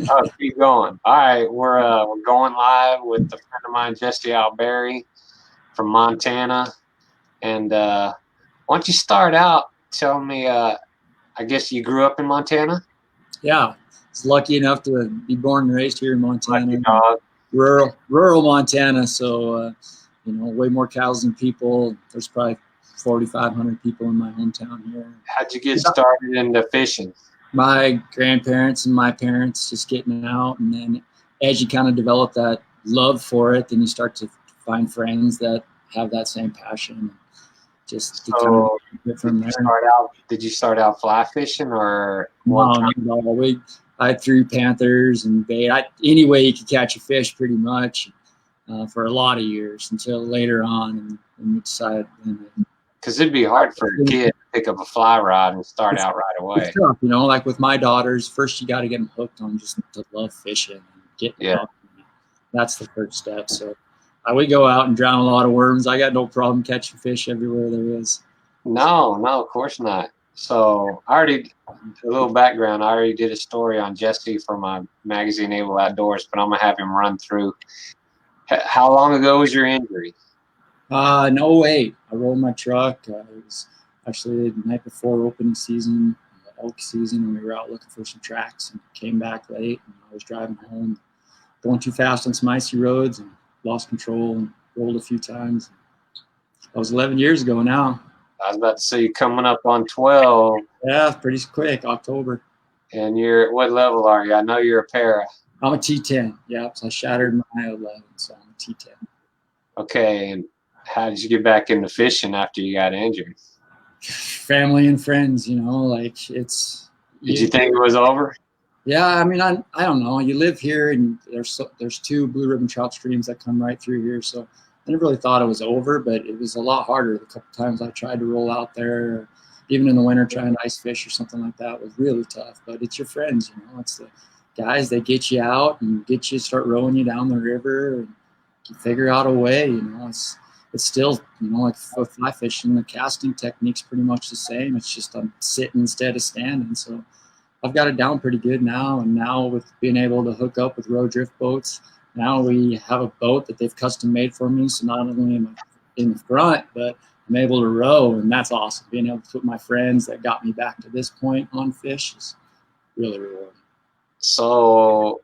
Oh, keep going. All right, we're going live with a friend of mine, Jesse Alberi from Montana. And why don't you start out telling me? I guess you grew up in Montana. Yeah, I was lucky enough to be born and raised here in Montana, Lucky dog. rural Montana. So, way more cows than people. There's probably 4,500 people in my hometown here. How'd you get started into fishing? My grandparents and my parents just getting out, and then as you kind of develop that love for it, then you start to find friends that have that same passion. Just to kind of get from there. Did you start out fly fishing or? I threw panthers and bait. Any way you could catch a fish, pretty much, for a lot of years until later on, and we decided. Because it'd be hard for a kid to pick up a fly rod and start out right away. It's tough, like with my daughters. First, you got to get them hooked on just to love fishing and get hooked. That's the first step. So I would go out and drown a lot of worms. I got no problem catching fish everywhere there is. No, of course not. So a little background. I already did a story on Jesse for my magazine, Able Outdoors, but I'm going to have him run through. How long ago was your injury? No way. I rolled my truck. It was actually the night before opening season, elk season, and we were out looking for some tracks and came back late. And I was driving home, going too fast on some icy roads and lost control and rolled a few times. That was 11 years ago now. I was about to say you're coming up on 12. Yeah, pretty quick, October. And what level are you? I know you're a para. I'm a T10. Yeah, so I shattered my 11, so I'm a T10. Okay, and how did you get back into fishing after you got injured? Family and friends, it's. Did you think it was over? Yeah, I mean, I don't know. You live here, and there's 2 blue ribbon trout streams that come right through here, so I never really thought it was over, but it was a lot harder. The couple times I tried to roll out there, even in the winter trying to ice fish or something like that, was really tough. But it's your friends, it's the guys that get you out and get you start rowing you down the river, and you figure out a way. It's still, like for fly fishing, the casting technique's pretty much the same. It's just I'm sitting instead of standing. So I've got it down pretty good now. And now with being able to hook up with row drift boats, now we have a boat that they've custom made for me. So not only am I in the front, but I'm able to row, and that's awesome. Being able to put my friends that got me back to this point on fish is really rewarding. So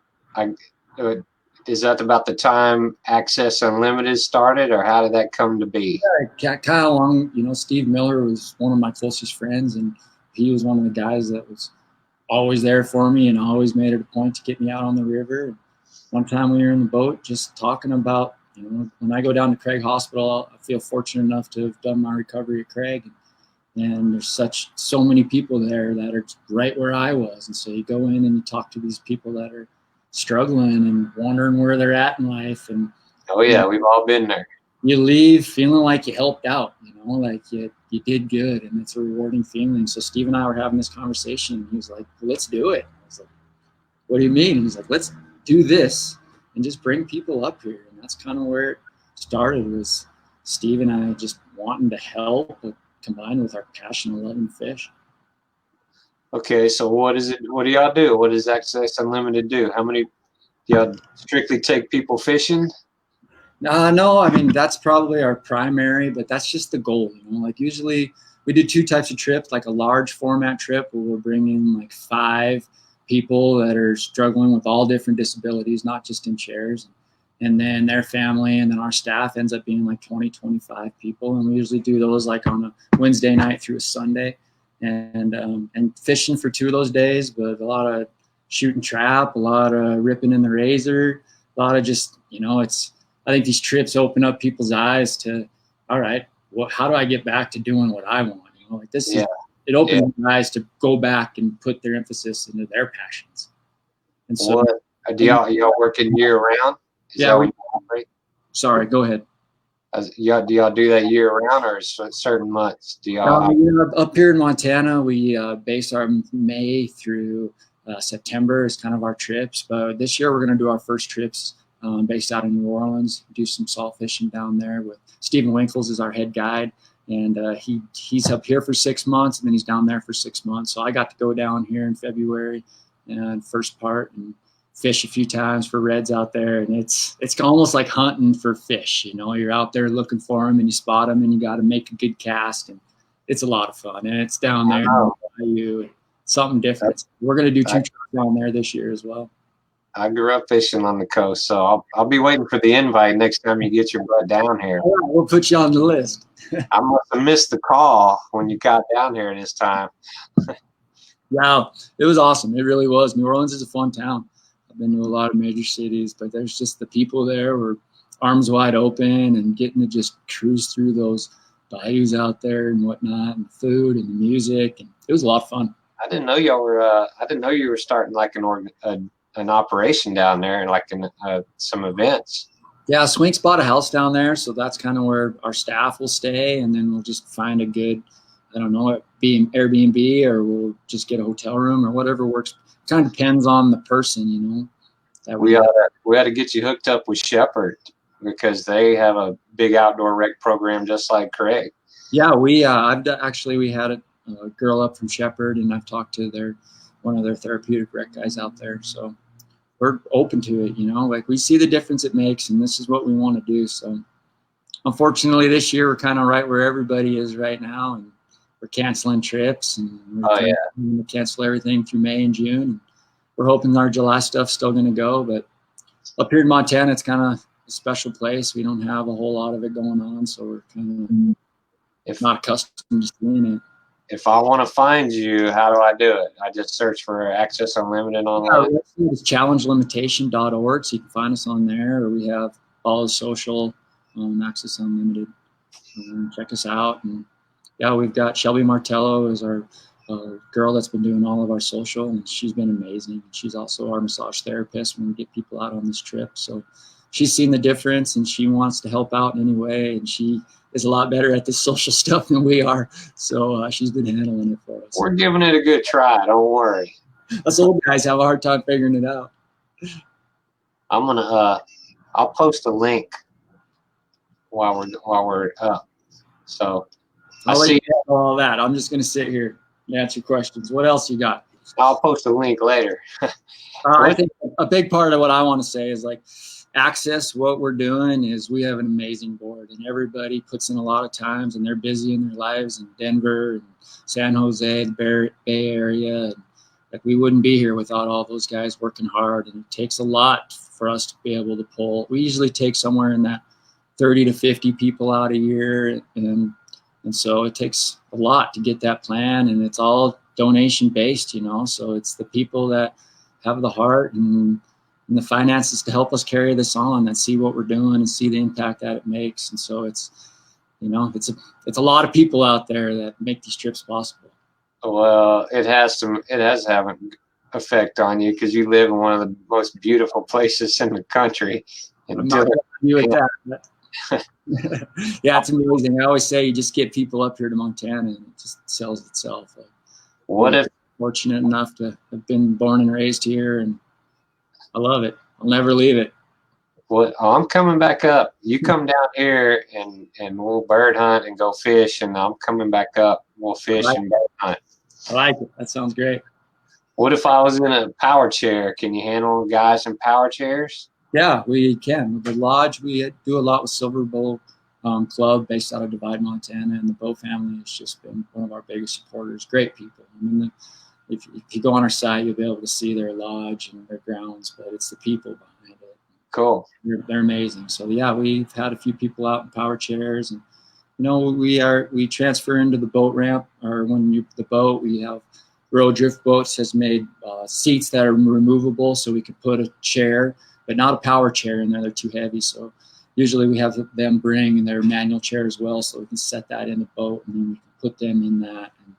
is that about the time Access Unlimited started, or how did that come to be? Yeah, kind of along, Steve Miller was one of my closest friends, and he was one of the guys that was always there for me and always made it a point to get me out on the river. One time we were in the boat just talking about, when I go down to Craig Hospital, I feel fortunate enough to have done my recovery at Craig. And there's so many people there that are right where I was. And so you go in and you talk to these people that are struggling and wondering where they're at in life. And oh yeah, we've all been there. You leave feeling like you helped out, like you did good, and it's a rewarding feeling. So Steve and I were having this conversation, and he was like, let's do it. I was like, what do you mean? He's like, let's do this and just bring people up here. And that's kind of where it started, was Steve and I just wanting to help, combined with our passion of loving fish. Okay, so what do y'all do? What does Access Unlimited do? How many, do y'all strictly take people fishing? No, I mean, that's probably our primary, but that's just the goal. Like usually we do 2 types of trips, like a large format trip where we're bringing like 5 people that are struggling with all different disabilities, not just in chairs, and then their family, and then our staff ends up being like 20, 25 people. And we usually do those like on a Wednesday night through a Sunday, and fishing for 2 of those days, but a lot of shooting trap, a lot of ripping in the razor, a lot of just, I think these trips open up people's eyes to, all right, how do I get back to doing what I want? Like this is, it opens their eyes to go back and put their emphasis into their passions. And so, do y'all working year round? Sorry, go ahead. Do y'all do that year round, or certain months? Do y'all? Up here in Montana, we base our May through September is kind of our trips. But this year we're going to do our first trips based out in New Orleans, do some salt fishing down there with Stephen Winkles is our head guide. And he's up here for 6 months, and then he's down there for 6 months. So I got to go down here in February and first part and fish a few times for reds out there, and it's almost like hunting for fish. You know, you're out there looking for them, and you spot them, and you got to make a good cast, and it's a lot of fun. And it's down there by you, something different. We're gonna do 2 trips down there this year as well. I grew up fishing on the coast, so I'll be waiting for the invite next time you get your butt down here. All right, we'll put you on the list. I must have missed the call when you got down here this time. Yeah, it was awesome. It really was. New Orleans is a fun town. I've been to a lot of major cities, but there's just the people there were arms wide open and getting to just cruise through those bayous out there and whatnot, and food and the music, and it was a lot of fun. I didn't know y'all were. I didn't know you were starting like an operation down there and like some events. Yeah, Swink's bought a house down there, so that's kind of where our staff will stay, and then we'll just find a good, I don't know, be an Airbnb, or we'll just get a hotel room or whatever works. Kind of depends on the person, you know. That we ought to get you hooked up with Shepherd, because they have a big outdoor rec program just like Craig. Yeah, we had a girl up from Shepherd, and I've talked to one of their therapeutic rec guys out there, so we're open to it, you know. Like, we see the difference it makes, and this is what we want to do. So unfortunately this year we're kind of right where everybody is right now, and we're canceling trips, and we're going to cancel everything through May and June. And we're hoping our July stuff's still going to go, but up here in Montana, it's kind of a special place. We don't have a whole lot of it going on, so we're kind of not accustomed to seeing it. If I want to find you, how do I do it? I just search for Access Unlimited online. Our website is challengelimitation.org, so you can find us on there, or we have all the social Access Unlimited. Check us out. And yeah, we've got Shelby Martello is our girl that's been doing all of our social, and she's been amazing. She's also our massage therapist when we get people out on this trip. So she's seen the difference, and she wants to help out in any way, and she is a lot better at this social stuff than we are. So she's been handling it for us. We're giving it a good try. Don't worry. Us old guys have a hard time figuring it out. I'm gonna I'll post a link while we're up. So I'll let you know all that. I'm just gonna sit here and answer questions. What else you got? I'll post a link later. I think a big part of what I want to say is, like, Access, what we're doing is we have an amazing board, and everybody puts in a lot of times, and they're busy in their lives in Denver and San Jose, the Bay Area. And like, we wouldn't be here without all those guys working hard, and it takes a lot for us to be able to pull. We usually take somewhere in that 30 to 50 people out a year, and so it takes a lot to get that plan, and it's all donation based, you know. So it's the people that have the heart and the finances to help us carry this on, and see what we're doing and see the impact that it makes. And so it's, you know, it's a lot of people out there that make these trips possible. Well, it has to have an effect on you, because you live in one of the most beautiful places in the country. I'm not with that. Yeah, it's amazing. I always say you just get people up here to Montana, and it just sells itself. Like, what if fortunate enough to have been born and raised here, and I love it. I'll never leave it. Well, I'm coming back up. You come down here, and we'll bird hunt and go fish, and I'm coming back up. We'll fish and bird hunt. I like it. That sounds great. What if I was in a power chair? Can you handle guys in power chairs? Yeah, we can. The lodge, we do a lot with Silver Bow Club based out of Divide, Montana, and the Bow family has just been one of our biggest supporters. Great people. I mean, if you go on our site, you'll be able to see their lodge and their grounds, but it's the people behind it. Cool. They're amazing. So yeah, we've had a few people out in power chairs, and you know, we transfer into the boat ramp, or the boat, we have Row Drift Boats has made seats that are removable, so we can put a chair, but not a power chair in there. They're too heavy. So usually we have them bring their manual chair as well, so we can set that in the boat, and then we can put them in that. And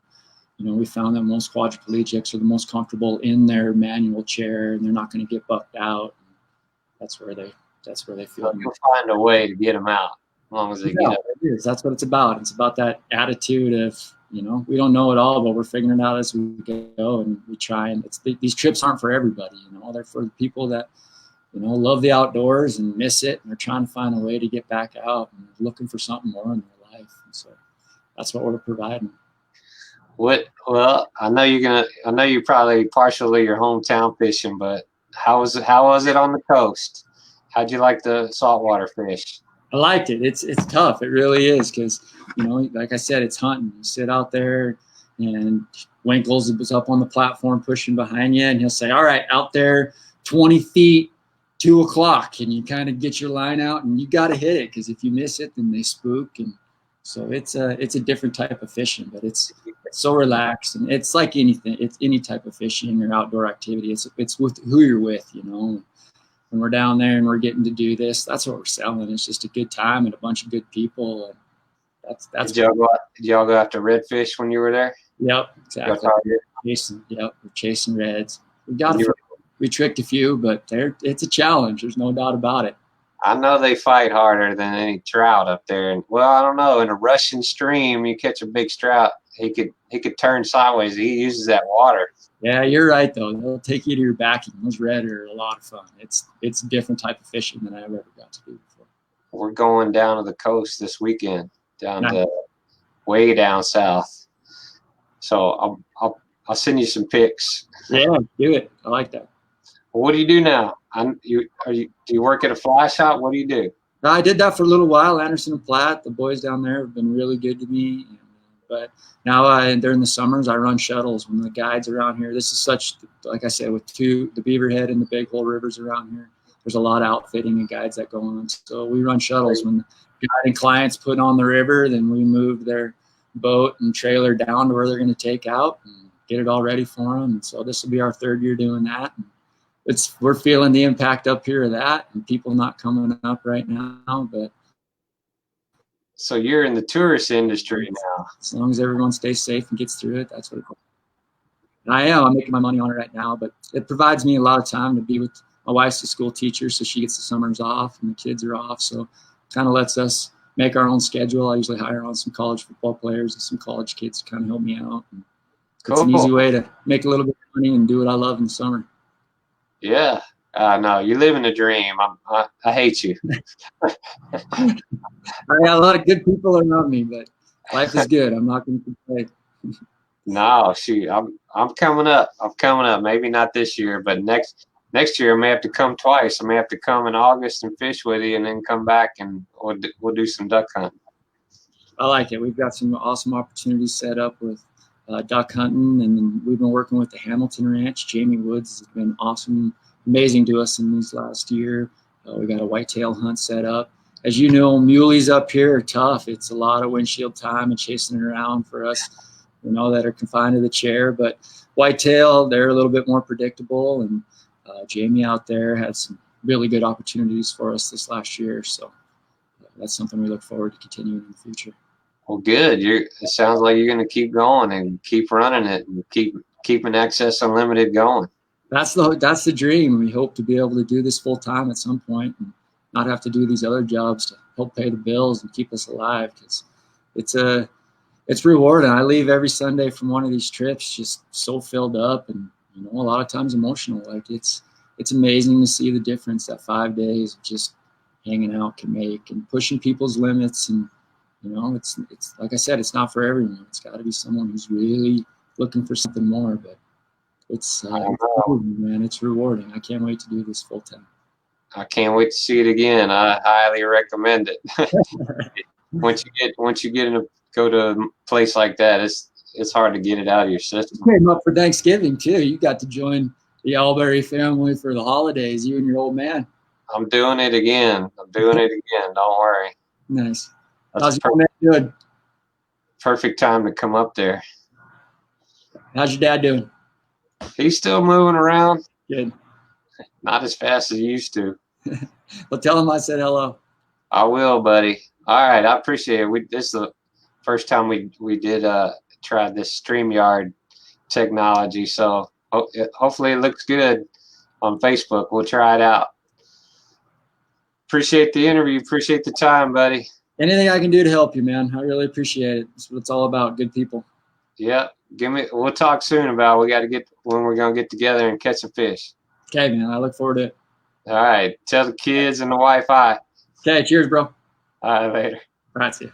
you know, we found that most quadriplegics are the most comfortable in their manual chair, and they're not going to get bucked out. That's where they feel. You'll find a way to get them out, as long as they get up. It is. That's what it's about. It's about that attitude of, you know, we don't know it all, but we're figuring it out as we go, and we try. And these trips aren't for everybody, you know. They're for the people that, you know, love the outdoors and miss it, and they're trying to find a way to get back out and looking for something more in their life. And so that's what we're providing. Well, I know you're probably partially your hometown fishing, but How was it on the coast? How'd you like the saltwater fish? I liked it. It's tough. It really is because, like I said, it's hunting. You sit out there, and Winkles was up on the platform pushing behind you, and he'll say, "All right, out there, 20 feet, 2 o'clock," and you kind of get your line out, and you got to hit it because if you miss it, then they spook. And so it's a different type of fishing, but it's so relaxed, and it's like anything. It's any type of fishing or outdoor activity. It's with who you're with, When we're down there and we're getting to do this, that's what we're selling. It's just a good time and a bunch of good people. And that's Did y'all go after redfish when you were there? Yep, exactly. We're chasing reds. We tricked a few, but it's a challenge. There's no doubt about it. I know they fight harder than any trout up there. And well, I don't know. In a rushing stream, you catch a big trout, he could turn sideways. He uses that water. Yeah, you're right though. They'll take you to your backing. Those red are a lot of fun. It's a different type of fishing than I've ever got to do before. We're going down to the coast this weekend, down to way down south. So I'll send you some pics. Yeah, do it. I like that. Well, what do you do now? Do you work at a fly shop? What do you do? I did that for a little while. Anderson and Platt, the boys down there have been really good to me. But now during the summers, I run shuttles when the guides around here. This is like I said, with the Beaverhead and the Big Hole rivers around here, there's a lot of outfitting and guides that go on. So we run shuttles when the guiding clients put on the river, then we move their boat and trailer down to where they're going to take out and get it all ready for them. And so this will be our 3rd year doing that. And we're feeling the impact up here of that, and people not coming up right now, but. So you're in the tourist industry now. As long as everyone stays safe and gets through it, that's what it's. And I'm making my money on it right now, but it provides me a lot of time to be with my wife's a school teacher, so she gets the summers off and the kids are off. So it kind of lets us make our own schedule. I usually hire on some college football players and some college kids to kind of help me out. And it's an easy way to make a little bit of money and do what I love in the summer. Yeah. No, you're living a dream. I hate you. I got a lot of good people around me, but life is good. I'm not going to complain. No, shoot, I'm coming up. Maybe not this year, but next year I may have to come twice. I may have to come in August and fish with you, and then come back and we'll do some duck hunting. I like it. We've got some awesome opportunities set up with duck hunting, and then we've been working with the Hamilton Ranch. Jamie Woods has been awesome. Amazing to us in these last year. We got a whitetail hunt set up. As you know, muleys up here are tough. It's a lot of windshield time and chasing it around for us, that are confined to the chair. But whitetail, they're a little bit more predictable. And Jamie out there had some really good opportunities for us this last year. So that's something we look forward to continuing in the future. Well, good. It sounds like you're going to keep going and keep running it and keeping Access Unlimited going. That's the dream. We hope to be able to do this full time at some point and not have to do these other jobs to help pay the bills and keep us alive. Because it's rewarding. I leave every Sunday from one of these trips just so filled up and a lot of times emotional. Like it's amazing to see the difference that 5 days of just hanging out can make and pushing people's limits. And it's like I said, it's not for everyone. It's got to be someone who's really looking for something more. But it's rewarding, man. It's rewarding. I can't wait to do this full time. I can't wait to see it again. I highly recommend it. Once you go to a place like that, it's hard to get it out of your system. You came up for Thanksgiving too. You got to join the Alberi family for the holidays. You and your old man. I'm doing it again. Don't worry. Nice. How's your old man doing? Perfect time to come up there. How's your dad doing? He's still moving around. Good. Not as fast as he used to. Well, tell him I said hello. I will, buddy. All right, I appreciate it. This is the first time we did try this StreamYard technology, so hopefully it looks good on Facebook. We'll try it out. Appreciate the interview. Appreciate the time, buddy. Anything I can do to help you, man. I really appreciate it. That's what it's all about. Good people. Yeah. We'll talk soon about we got to get when we're going to get together and catch some fish. Okay, man. I look forward to it. All right. Tell the kids and the wife hi. Okay. Cheers, bro. All right. Later. All right. See you.